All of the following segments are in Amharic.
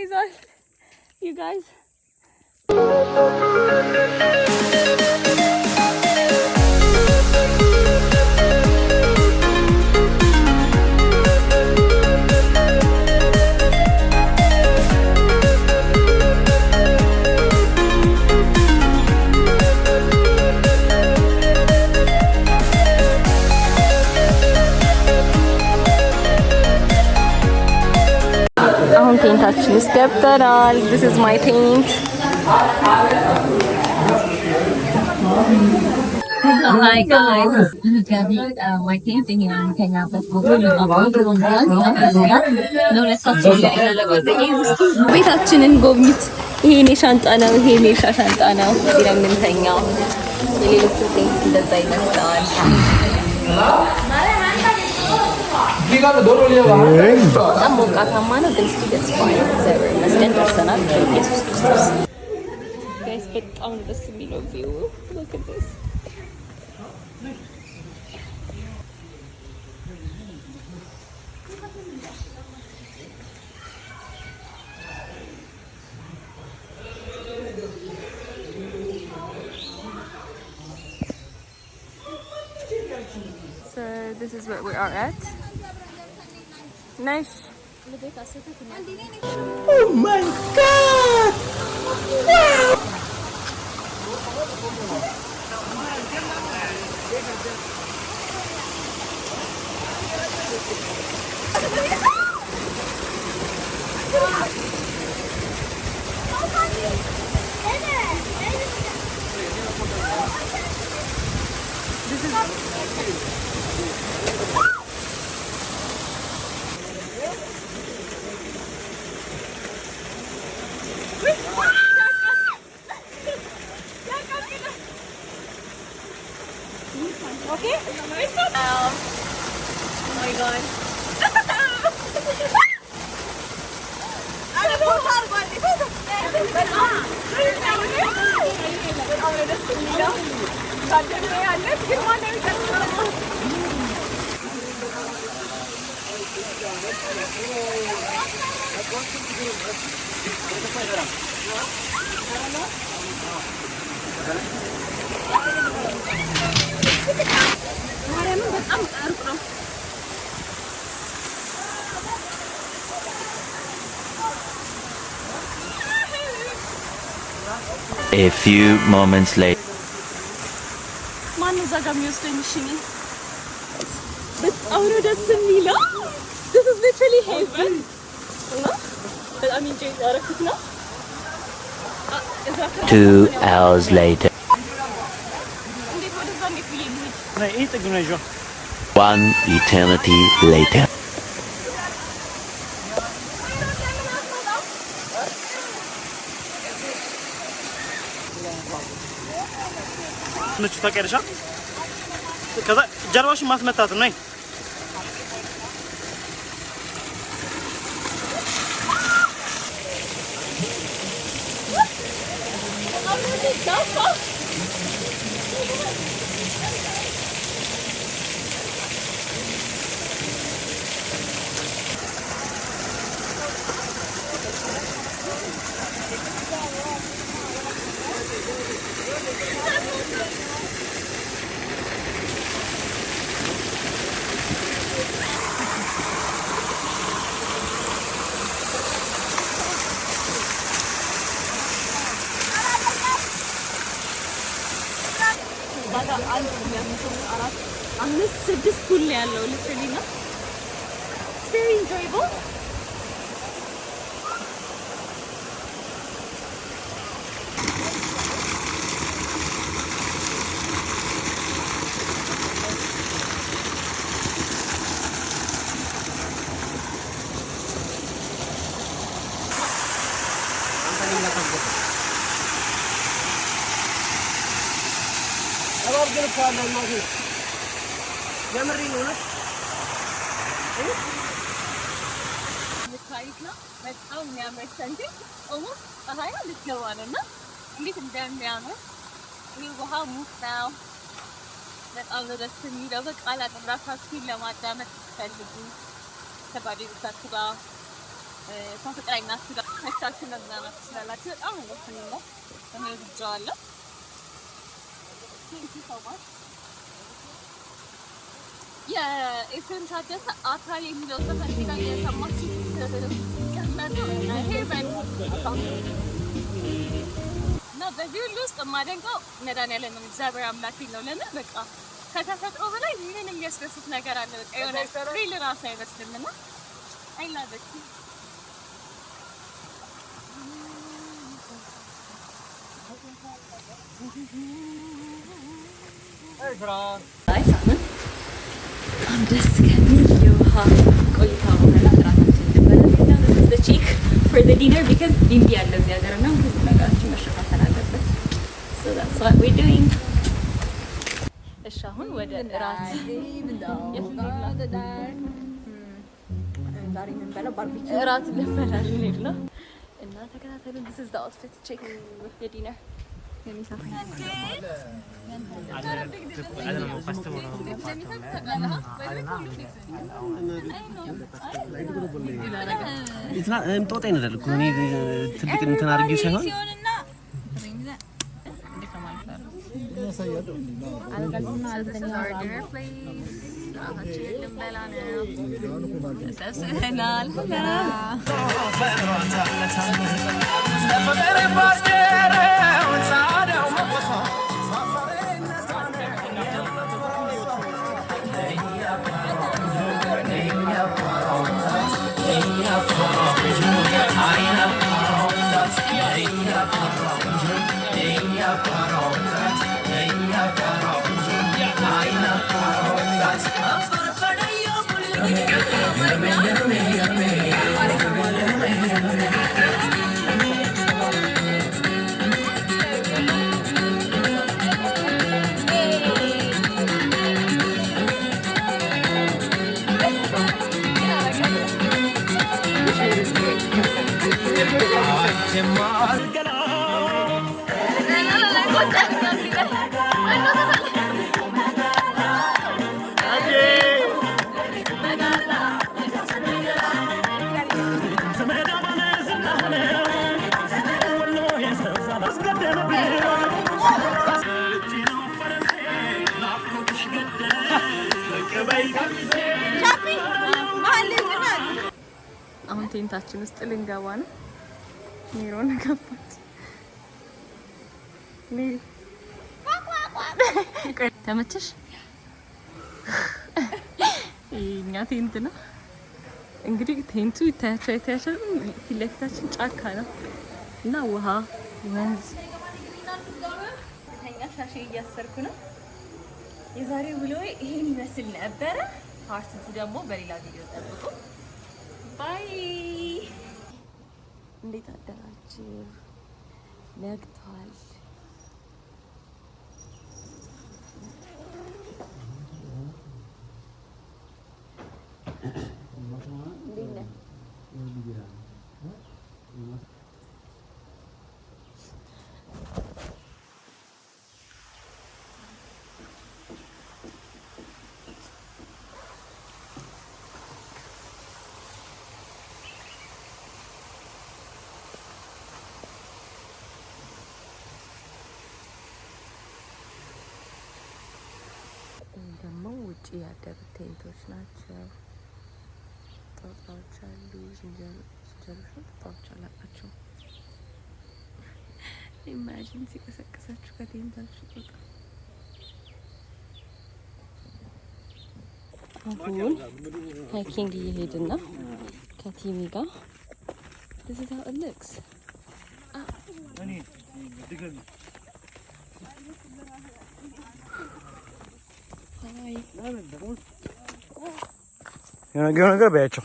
ይዟል you guys አሁን ቴንታችን ውስጥ ገብተናል this is my tent Hi guys, this is Gabby. My tent here in Kenya. ቤታችንን ጎብኝት ይሄኔ ሻንጣ ነው ይሄኔ ሻንጣ ነው እዚህ ነው የምንተኛው የሌሎቹ ቴንት እንደዛ ይመስላል በጣም ሞቃታማ ነው ግን እስኪ ደስ ይላል እግዚአብሔር ይመስገን ደርሰናል ኢየሱስ ክርስቶስ ጋይስ በጣም ደስ የሚለው ቪው look at this So this is where we are at. Nice. Oh my God! Wow! This is okay? Oh my god. A few moments later. ማን እዛ ጋር የሚወስደኝ እሺ ነኝ በጣም ነው ደስ የሚለው this is literally heaven በጣም ኢንጆይ ያደረኩት ነው 2 hours later. እንዴት ወደዛ እንዴት ብዬ ልሂድ ነይ ጥግነጆ 1 eternity later. ምንጭ ተቀርሻ ከዛ ጀርባሽ ማስመታት ነው አንድ አራት አምስት ስድስት ፑል ያለው literally ነው it's very enjoyable በጣም የሚያምር ሰንቲም ኦልሞስት ፀሐይ ልትገባ ነው እና እንዴት እንደሚያምር ይህ ውሃ ሙቅ ነው በጣም ደስ የሚለው በቃላት ራሳችሁን ለማዳመጥ ትፈልጉ ከባዴዎቻችሁ ጋር ተፈጥራዊ ናት ታክሲ መዝናናት ትችላላችሁ በጣም ነው ደስ የሚለው ተመልክቻለሁ Thank you so much የኤፍሬም ታደሰ አካል የሚለው ዘፈን ላይ የሰማችሁ እና በዚህ ሁሉ ውስጥ የማደንቀው መድኃኒዓለም እግዚአብሔር አምላክ ነው ለምን በቃ ከተፈጥሮ በላይ ምንም የሚያስደስት ነገር አለ በቃ የሆነ ሪል ራሱ አይመስልምና I love it Hey Fran Nice one I'm just getting you ቆይታ በኋላ እራታችን ልንበላ this is the cheek for the dinner because ቢምቢ ያለ እዚህ ሀገር እና ብዙ ነገራችን መሸፋፈን አለበት so that's what we're doing እሺ አሁን ወደ እራት ዛሬ የምንበላው ባርቢኪው እራት ልንበላ ልንሄድ ነው እና ተከታተሉ this is the outfit check the dinner እንጦጣ ይነዳል እኮ እኔ ትልቅ እንትን አድርጌው ሳይሆን አሁን ቴንታችን ውስጥ ልንገባ ነው ሜሮን ገባች ሜሪ ተመቸሽ እኛ ቴንት ነው እንግዲህ ቴንቱ ይታያቸው ፊት ለፊታችን ጫካ ነው እና ውሃ ወንዝ ተኛ ሻሽ እያሰርኩ ነው የዛሬው ውሎዬ ይሄን ይመስል ነበረ ፓርት 2 ደግሞ በሌላ ቪዲዮ ጠብቁ ባይ እንዴት አደራችሁ ነግቷል ደግሞ ውጪ ያደሩ ቴንቶች ናቸው ጦጣዎች አሉ ዝንጀሮች ጦጣዎች አላቸው ኢማጂን ሲቀሰቅሳችሁ ከቴንታችሁ ጦጣ አሁን ሃይኪንግ እየሄድን ነው ከቲሚ ጋር this is how it looks የሆነ ነገር በያቸው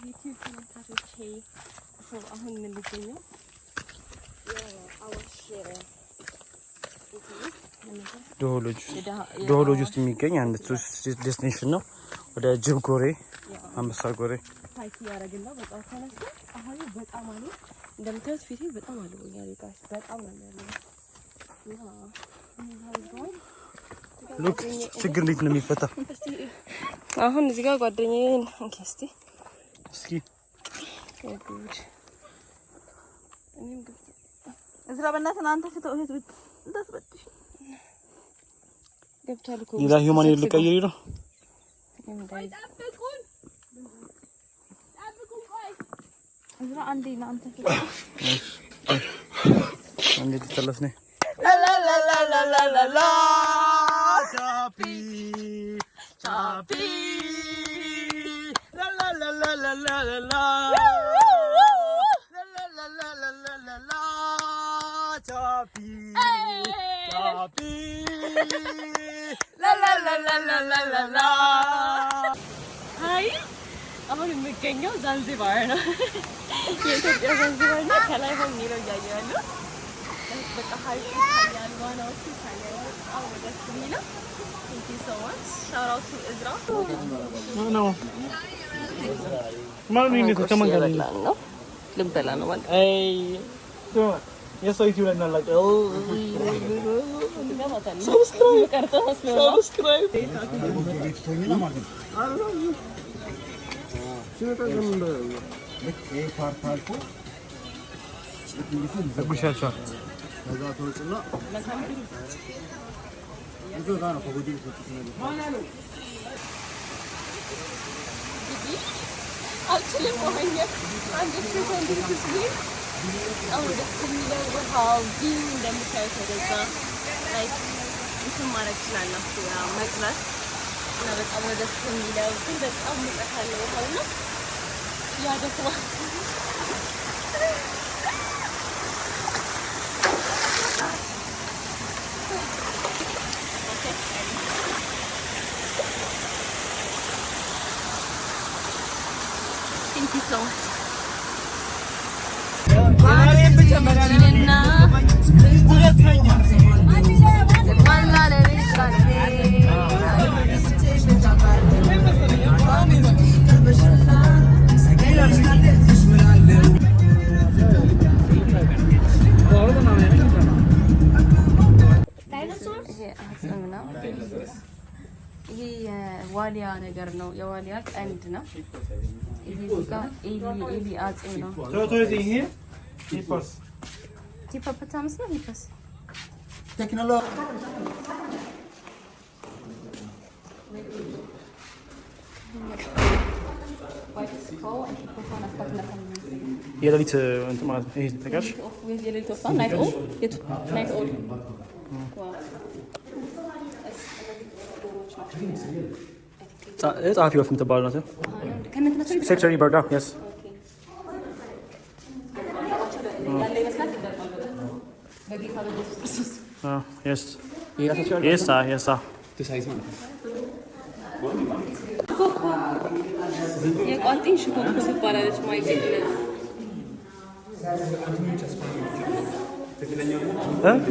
ዩቲዩብ ኮሜንታቶች አሁን የምንገኘው የአዋሽ ዶሆሎጅ ውስጥ የሚገኝ አንድ ዴስቲኔሽን ነው ወደ ጅብ ጎሬ አንበሳ ጎሬ ታይክ ያረግና በጣም ተነስቶ አሁን በጣም አለ እንደምታዩት ፊቴ በጣም አልቦኛል ጋይስ በጣም ነው ያለው ሉክ ችግር እንዴት ነው የሚፈታ አሁን እዚህ ጋር ጓደኛዬን እንከስቲ እስኪ እዝራ በእናትህ አንተ ፍተው እህት እንዳትበጥሽ ገብቷል እኮ ሌላ ሂውማን ኤር ልቀይር ነው እዝራ አንዴ ና አንተ ፍተው አንዴ ተተለፍነ ላ ቻፒ ቻፒ ላ Chapi, chapi, la la la la la la la la. Hi, አሁን የምገኘው ዛንዚባር ነው። የኢትዮጵያ ዛንዚባር ነው። ከላይ ሆኜ ነው እያየሁ ያለው። በቃ ሀይቁ ይታያል፣ ዋናዎቹ ይታያሉ። በጣም ደስ የሚለው። Thank you so much. Shout out to Ezra. No. ማን ነው ከመንገድ ነው? ልበላ ነው ማለት አይ የሰው ዩቲዩብ ላይ እናላቀው ሰብስክራይብ አልችልም መሆኘት አንድ ሴኮንድ ልትስልኝ በጣም ደስ የሚለው ውሃው ቪው እንደምታዩት ወደዛ ላይ እንትን ማድረግ ትችላላችሁ ያው መቅረት እና በጣም ደስ የሚለው ግን በጣም ሙቀት አለው ውሃው እና ያደክማል። Thank you so much. ይሄ የዋሊያ ነገር ነው። የዋሊያ ቀንድ ነው። ይሄ ጋር ኤሊ አጼ ነው። ሂፖፖታመስ ነው። ሂፖስ ቴክኖሎጂ የሌሊት እንትን ማለት ነው። ይሄ ተጋሽ የሌሊት ወፋ ናይት ኦል ናይት ኦል ጸሐፊ ወፍ የምትባለው ናት። ሴክሬታሪ በርዳ የስ የቋንጤን ሽኮኮ ትባላለች። ማይገለጽ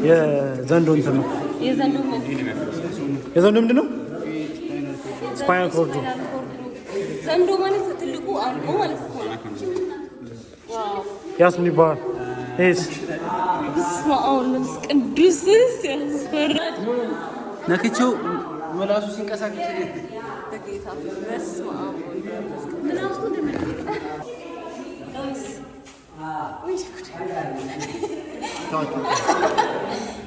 የዘንዶ እንትን ነው። የዘንዶ ምንድን ነው? ስፓይናል ኮርዱ። ዘንዶ ማለት ትልቁ አንቆ ማለት ነው። ያስ ምን ይባላል? ይሄስ ስማአውንስ ቅዱስ ያስፈራል። ነክቼው መላሱ ሲንቀሳቀስ በጌታ በስማአው ምናሱ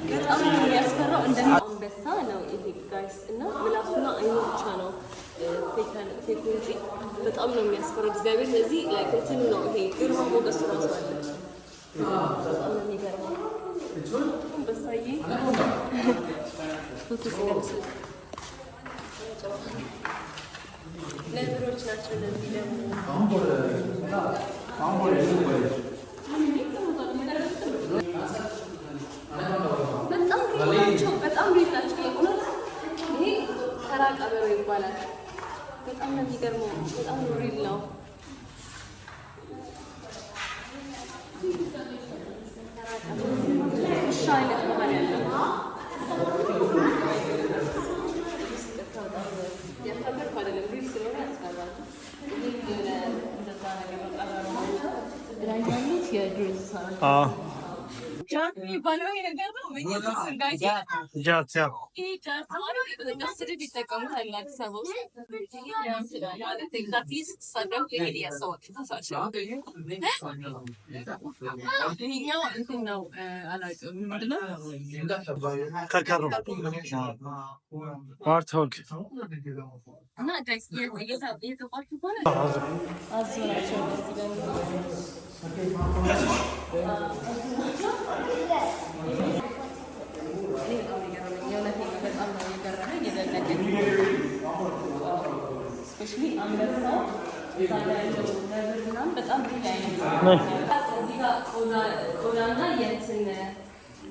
በጣም የሚያስፈራው አንበሳ ነው ይሄ ጋይስ እና ምላሱና አይኑ ብቻ ነው ፌክ እንጂ በጣም ነው የሚያስፈራው። እግዚአብሔር እዚህ እንትን ነው ይሄ ግርማ ሞገሱ ራሱ አለ። በጣም ነው የሚገርመው። አንበሳዬ ፎቶ ሲነሳ ነብሮች ናቸው እነዚህ ደግሞ በጣም ቤት ናቸው። የእውነት ይሄ ተራ ቀበሮ ይባላል። በጣም ነው የሚገርመው። በጣም ነው ሪል ነው። ውሻ አይነት ባህል ያለው ያፈበርኩ አይደለም ሪል ስለሆነ ያስፈራል። ይሄ እንደዛ ነገር ቀበሮ ላይ ያሉት የዱር እንስሳ የሚባለው ይሄ ነገር ነው። በየሱስን ጋይስ ጃት ያ ይሄ ጃት ነው። ስድብ ይጠቀሙታል አዲስ አበባ ውስጥ ማለት ኤግዛክትሊ ስትሳደብ ይሄ ያሰዋል ተሳቸው ይሄኛው እንትን ነው አላውቅም ምንድን ነው ከከሩ ዋርቶግ እና ጋይስ እየተባችሁ ከሆነ አዞ ናቸው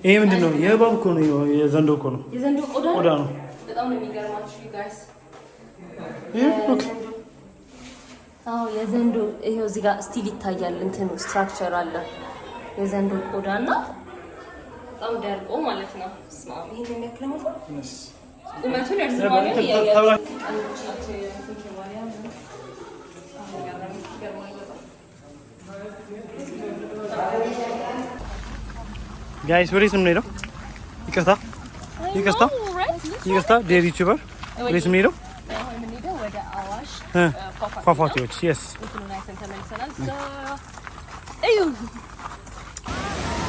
ይሄ ምንድን ነው? የእባብ እኮ ነው። የዘንዶ እኮ ነው። የዘንዶ ቆዳ ነው። በጣም ነው የሚገርማችሁ ጋይስ። አዎ የዘንዶ ይሄው እዚህ ጋር ስቲል ይታያል። እንትኑ ስትራክቸር አለ የዘንዶ ቆዳና በጣም ደርቆ ማለት ነው። ስማ ይሄን የሚያክለው ማለት ነው። ቁመቱን ያርዝማል ጋይስ ወዴት ነው የምንሄደው? ይቅርታ ዴር ዩቲዩበር ወዴት ነው የምንሄደው? ወደ አዋሽ ፏፏቴዎች የስ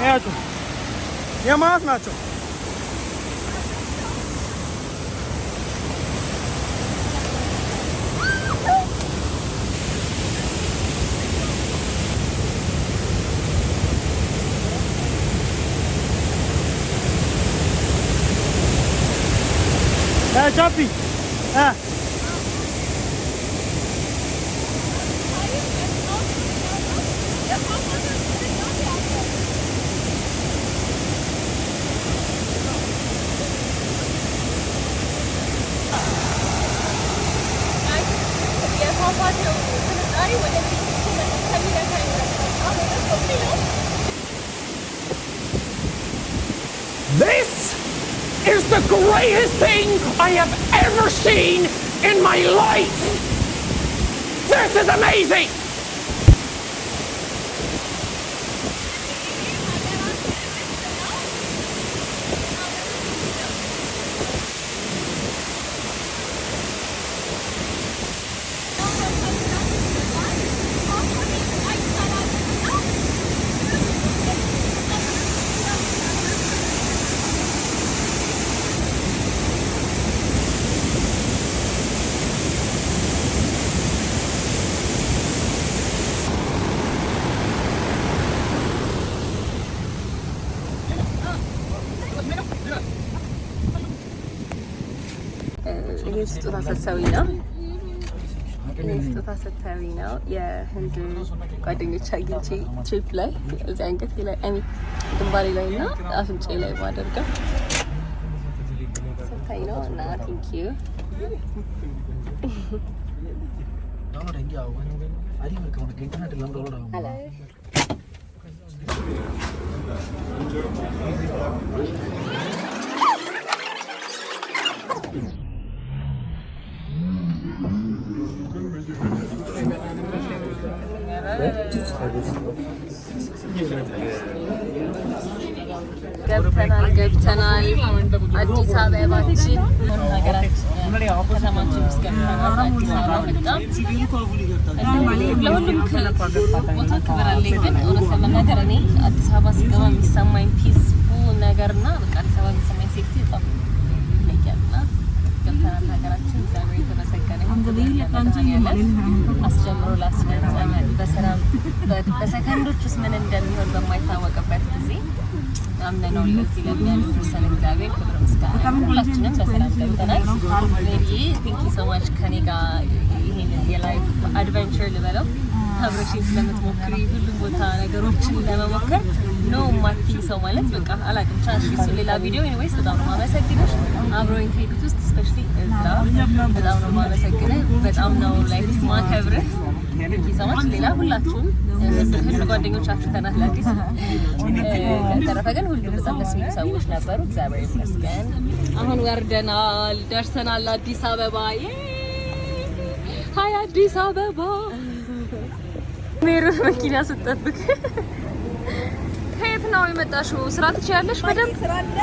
ያቸው የማት ናቸው። ቻፒ This is the greatest thing I have ever seen in my life! This is amazing! ይሄ ስጦታ ሰጥተውኝ ነው። የህንድ ጓደኞች አግኝቼ ትሪፕ ላይ እዚህ አንገቴ ላይ ግንባሬ ላይ እና አፍንጬ ላይ ማደርገው ሰጥተውኝ ነው እና ቴንክ ዩ ገብተናል አዲስ አበባችን ከተማችን ውስጥ ገብተናል። አዲስ አበባ በጣም ለሁሉም ቦታ ክብር አለኝ፣ ግን እውነት ለመናገር እኔ አዲስ አበባ ስገባ የሚሰማኝ ፒስፉል ነገርና በቃ አዲስ አበባ የሚሰማኝ ሴፍቲ በጣም ይለያልና ገብተናል። ሀገራችን እግዚአብሔር የተመሰገነ አስጀምሮ ላስፈጸመ በሰላም በሰከንዶች ውስጥ ምን እንደሚሆን በማይታወቅበት ጊዜ አምነነው ለዚህ ለሚያደርሰን እግዚአብሔር ክብር ምስጋና። ሁላችንም በሰላም ገብተናል። ሜቢ ቲንክ ዩ ሶ ማች ከኔ ጋር ይሄንን የላይፍ አድቨንቸር ልበለው አብረሽኝ ስለምትሞክሪ ሁሉም ቦታ ነገሮችን ለመሞከር ነው ማትይ ሰው ማለት በቃ አላውቅም። ቻንስ እሱ ሌላ ቪዲዮ ኤኒዌይስ በጣም ነው የማመሰግነው። አብሮኝ ከሄዱት ውስጥ ስፔሻሊ እዛ በጣም ነው የማመሰግነው። በጣም ነው ላይፍ ማከብርህ ይሰማች። ሌላ ሁላችሁም ህንድ ጓደኞች አፍርተናል አዲስ። በተረፈ ግን ሁሉም በጣም ደስ የሚሉ ሰዎች ነበሩ። እግዚአብሔር ይመስገን። አሁን ወርደናል፣ ደርሰናል አዲስ አበባ። ሀይ አዲስ አበባ። ሜሮን መኪና ስትጠብቅ ከየት ነው ነው የመጣሽው? ስራ ትችያለሽ በደንብ? ስራ አለ